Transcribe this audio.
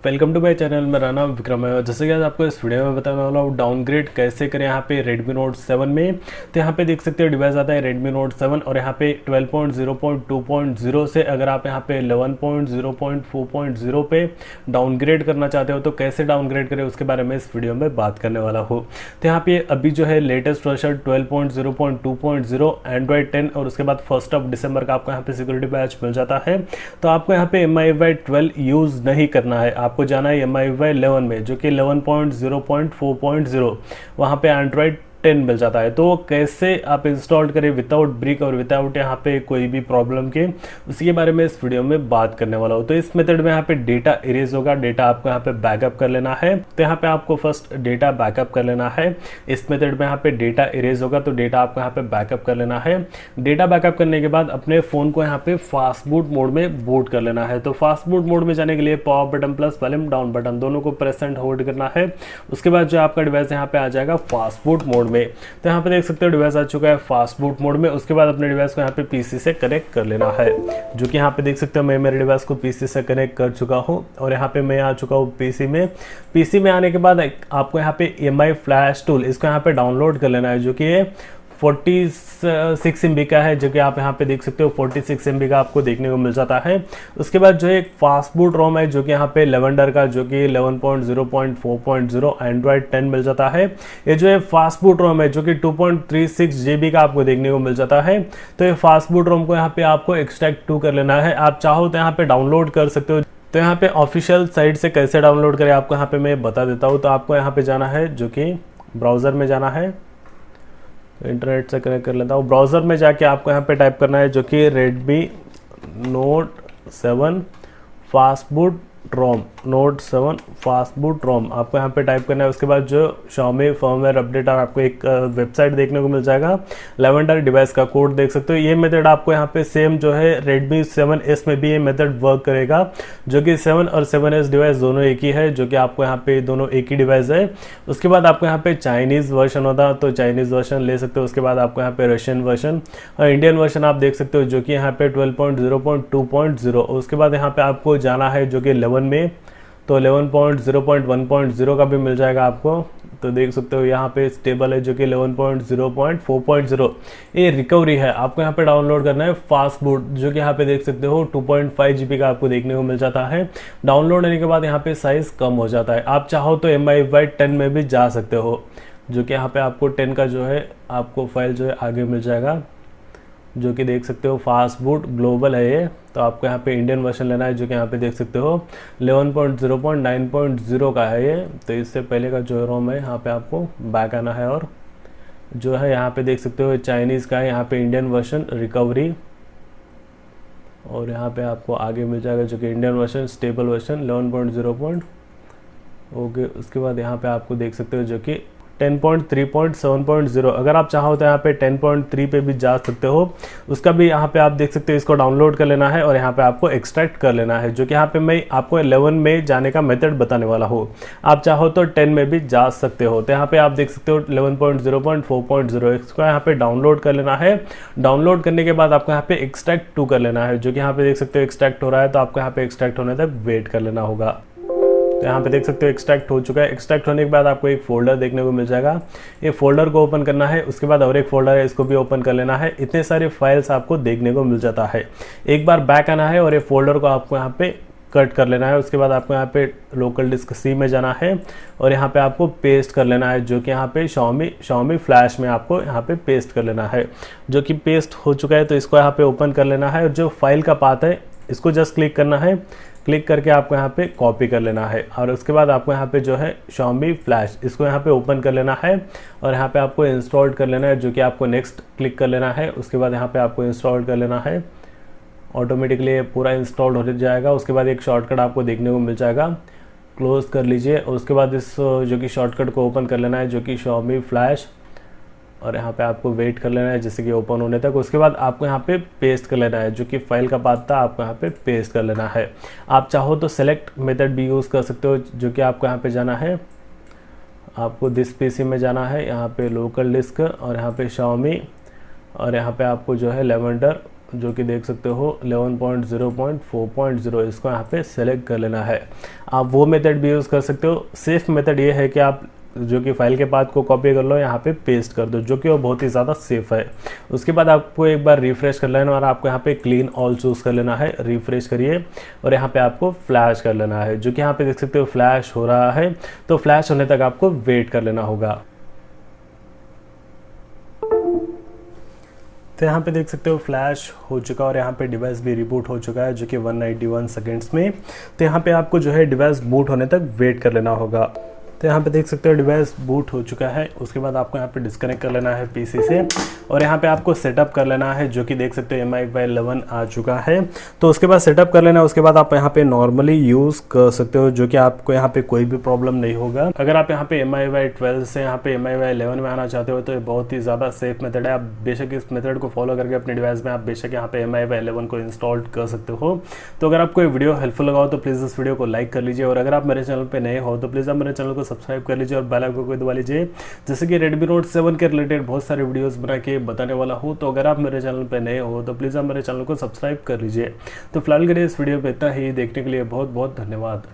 Welcome to my channel. मेरा नाम विक्रम है। जैसे कि आज आपको इस वीडियो में बताने वाला हूँ डाउनग्रेड कैसे करें यहाँ पे Redmi Note 7 में। तो यहाँ पे देख सकते हो डिवाइस आता है Redmi Note 7 और यहाँ पे 12.0.2.0 से अगर आप यहाँ पे 11.0.4.0 पे डाउनग्रेड करना चाहते हो तो कैसे डाउनग्रेड करें उसके बारे में इस वीडियो में बात करने वाला हूँ। तो यहाँ पे अभी जो है लेटेस्ट वर्जन 12.0.2.0 Android 10 और उसके बाद 1 दिसंबर का आपको यहाँ पे सिक्योरिटी पैच मिल जाता है। तो आपको यहाँ पे MIUI 12 यूज़ नहीं करना है, आपको जाना है MIUI 11 में जो कि 11.0.4.0 वहाँ पे एंड्रॉयड 10 मिल जाता है। तो कैसे आप इंस्टॉल करें विदाउट ब्रिक और विदाउट यहाँ पे कोई भी प्रॉब्लम के, उसी के बारे में इस वीडियो में बात करने वाला हूँ। तो इस मेथड में यहाँ पे डेटा इरेज होगा, डेटा आपको यहाँ पे बैकअप कर लेना है। तो यहाँ पे आपको फर्स्ट डेटा बैकअप कर लेना है। इस मेथड में यहाँ पे डेटा इरेज होगा तो डेटा आपको यहाँ पे बैकअप कर लेना है। डेटा बैकअप करने के बाद अपने फ़ोन को यहाँ पे फास्टबूट मोड में बूट कर लेना है। तो फास्टबूट मोड में जाने के लिए power button plus volume down button दोनों को प्रेस एंड होल्ड करना है। उसके बाद जो आपका डिवाइस यहाँ पे आ जाएगा फास्टबूट मोड में। तो यहाँ पे देख सकते हो डिवाइस आ चुका है फास्टबूट मोड में। उसके बाद अपने डिवाइस को यहाँ पे पीसी से कनेक्ट कर लेना है, जो कि यहाँ पे देख सकते हो मैं मेरे डिवाइस को पीसी से कनेक्ट कर चुका हूँ और यहाँ पे मैं आ चुका हूँ पीसी में। पीसी में आने के बाद आपको यहाँ पे EMI फ्लैश टूल इसको यहाँ पे डाउनलोड कर लेना है, जो कि 46 MB का है, जो कि आप यहाँ पे देख सकते हो 46 MB का आपको देखने को मिल जाता है। उसके बाद जो एक फास्टबूट रोम है जो कि यहाँ पे लेवेंडर का जो कि 11.0.4.0 एंड्रॉयड 10 मिल जाता है। ये जो है फास्टबूट रोम है जो कि 2.36 GB का आपको देखने को मिल जाता है। तो ये फास्टबूट रोम को यहाँ पे आपको एक्सट्रैक्ट टू कर लेना है। आप चाहो तो यहाँ पे डाउनलोड कर सकते हो। तो यहाँ पे ऑफिशियल साइट से कैसे डाउनलोड करें आपको यहाँ पे मैं बता देता हूँ। तो आपको यहाँ पे जाना है, जो कि ब्राउज़र में जाना है, इंटरनेट से कनेक्ट कर लेता हूँ। ब्राउज़र में जाके आपको यहाँ पे टाइप करना है जो कि Redmi Note 7 फास्टबूट रोम, Note 7 फास्टबूट रोम आपको यहाँ पे टाइप करना है। उसके बाद जो Xiaomi फर्मवेयर अपडेट और आपको एक वेबसाइट देखने को मिल जाएगा, लेवेंडर डिवाइस का कोड देख सकते हो। ये मेथड आपको यहाँ पे सेम जो है Redmi 7S में भी ये मेथड वर्क करेगा, जो कि 7 और 7S डिवाइस दोनों एक ही है, जो कि आपको यहाँ पे दोनों एक ही डिवाइस है। उसके बाद आपको यहाँ पे चाइनीज़ वर्जन होता तो चाइनीज़ वर्जन ले सकते हो। उसके बाद आपको यहाँ पे रशियन वर्जन और इंडियन वर्जन आप देख सकते हो, जो कि यहाँ पे 12.0.2.0। उसके बाद यहाँ पे आपको जाना है जो कि 11 में, तो 11.0.1.0 का भी मिल जाएगा आपको। तो देख सकते हो यहाँ पे स्टेबल है जो कि 11.0.4.0। ये रिकवरी है, आपको यहाँ पे डाउनलोड करना है फास्टबूट, जो कि यहाँ पे देख सकते हो 2.5 GB का आपको देखने को मिल जाता है। डाउनलोड होने के बाद यहाँ पे साइज़ कम हो जाता है। आप चाहो तो MIUI 10 में भी जा सकते हो, जो कि यहाँ पे आपको 10 का जो है आपको फाइल जो है आगे मिल जाएगा, जो कि देख सकते हो फास्टबूट ग्लोबल है ये। तो आपको यहाँ पे इंडियन वर्जन लेना है, जो कि यहाँ पे देख सकते हो 11.0.9.0 का है ये। तो इससे पहले का जो रोम है यहाँ पे आपको बैक आना है और जो है यहाँ पे देख सकते हो चाइनीज़ का है, यहाँ पे इंडियन वर्जन रिकवरी और यहाँ पे आपको आगे मिल जाएगा जो कि Indian version stable version 11.0. Okay. उसके बाद यहाँ पे आपको देख सकते हो जो कि 10.3.7.0। अगर आप चाहो तो यहाँ पे 10.3 पे भी जा सकते हो। उसका भी यहाँ पे आप देख सकते हो, इसको डाउनलोड कर लेना है और यहाँ पे आपको एक्सट्रैक्ट कर लेना है, जो कि यहाँ पे मैं आपको 11 में जाने का मेथड बताने वाला हूँ। आप चाहो तो 10 में भी जा सकते हो। तो यहाँ पे आप देख सकते हो 11.0.4.0 इसको यहाँ पे डाउनलोड कर लेना है। डाउनलोड करने के बाद आपको यहाँ पे एक्सट्रैक्ट टू कर लेना है, जो कि यहाँ पे देख सकते हो एक्सट्रैक्ट हो रहा है। तो आपको यहाँ पे एक्सट्रैक्ट होने तक वेट कर लेना होगा। तो यहाँ पे देख सकते हो एक्सट्रैक्ट हो चुका है। एक्सट्रैक्ट होने के बाद आपको एक फोल्डर देखने को मिल जाएगा, ये फोल्डर को ओपन करना है। उसके बाद और एक फोल्डर है, इसको भी ओपन कर लेना है। इतने सारे फाइल्स आपको देखने को मिल जाता है। एक बार बैक आना है और ये फोल्डर को आपको यहाँ पे कट कर लेना है। उसके बाद आपको यहाँ पे लोकल डिस्क C में जाना है और यहाँ पे आपको पेस्ट कर लेना है, जो कि यहाँ पे Xiaomi फ्लैश में आपको यहाँ पे पेस्ट कर लेना है, जो कि पेस्ट हो चुका है। तो इसको यहाँ पे ओपन कर लेना है और जो फाइल का पाथ है इसको जस्ट क्लिक करना है। क्लिक करके आपको यहाँ पे कॉपी कर लेना है और उसके बाद आपको यहाँ पे जो है Xiaomi फ्लैश इसको यहाँ पे ओपन कर लेना है और यहाँ पे आपको इंस्टॉल कर लेना है, जो कि आपको नेक्स्ट क्लिक कर लेना है। उसके बाद यहाँ पे आपको इंस्टॉल कर लेना है, ऑटोमेटिकली ये पूरा इंस्टॉल हो जाएगा। उसके बाद एक शॉर्टकट आपको देखने को मिल जाएगा, क्लोज कर लीजिए। और उसके बाद इस जो कि शॉर्टकट को ओपन कर लेना है, जो कि Xiaomi फ्लैश, और यहाँ पे आपको वेट कर लेना है जैसे कि ओपन होने तक। उसके बाद आपको यहाँ पे पेस्ट कर लेना है, जो कि फाइल का पाथ था आपको यहाँ पे पेस्ट कर लेना है। आप चाहो तो सेलेक्ट मेथड भी यूज़ कर सकते हो, जो कि आपको यहाँ पे जाना है, आपको दिस पीसी में जाना है, यहाँ पे लोकल डिस्क और यहाँ पे Xiaomi और यहाँ पे आपको जो है लेवेंडर जो कि देख सकते हो 11.0.4.0, इसको यहाँ पे सेलेक्ट कर लेना है। आप वो मेथड भी यूज़ कर सकते हो। सेफ मेथड ये है कि आप जो कि फाइल के पाथ को कॉपी कर लो, यहाँ पे पेस्ट कर दो, जो कि वो बहुत ही ज़्यादा सेफ है। उसके बाद आपको एक बार रिफ्रेश कर लेना और आपको यहाँ पे क्लीन ऑल चूज़ कर लेना है। रिफ्रेश करिए और यहाँ पे आपको फ्लैश कर लेना है, जो कि यहाँ पे देख सकते हो फ्लैश हो रहा है। तो फ्लैश होने तक आपको वेट कर लेना होगा। तो यहाँ पे देख सकते हो फ्लैश हो चुका और यहाँ पे डिवाइस भी रिबूट हो चुका है, जो कि 191 सेकेंड्स में। तो यहाँ पे आपको जो है डिवाइस बूट होने तक वेट कर लेना होगा। तो यहाँ पे देख सकते हो डिवाइस बूट हो चुका है। उसके बाद आपको यहाँ पे डिस्कनेक्ट कर लेना है पीसी से और यहाँ पे आपको सेटअप कर लेना है, जो कि देख सकते हो MIUI 11 आ चुका है। तो उसके बाद सेटअप कर लेना है। उसके बाद आप यहाँ पे नॉर्मली यूज़ कर सकते हो, जो कि आपको यहाँ पे कोई भी प्रॉब्लम नहीं होगा। अगर आप यहाँ पे MIUI 12 से यहाँ पे MIUI 11 में आना चाहते हो तो ये बहुत ही ज़्यादा सेफ मेथड है। आप बेशक इस मेथड को फॉलो करके अपने डिवाइस में आप बेशक यहाँ पे MIUI 11 को इंस्टॉल कर सकते हो। तो अगर आपको ये वीडियो हेल्पफुल लगा हो तो प्लीज़ इस वीडियो को लाइक कर लीजिए, और अगर आप मेरे चैनल पर नए हो तो प्लीज़ आप मेरे चैनल को सब्सक्राइब कर लीजिए और बेल आइकन को दबा लीजिए, जैसे कि Redmi Note 7 के रिलेटेड बहुत सारे वीडियोस बना के बताने वाला हूँ। तो अगर आप मेरे चैनल पे नए हो तो प्लीज़ आप मेरे चैनल को सब्सक्राइब कर लीजिए। तो फिलहाल के लिए इस वीडियो पे इतना ही। देखने के लिए बहुत बहुत धन्यवाद।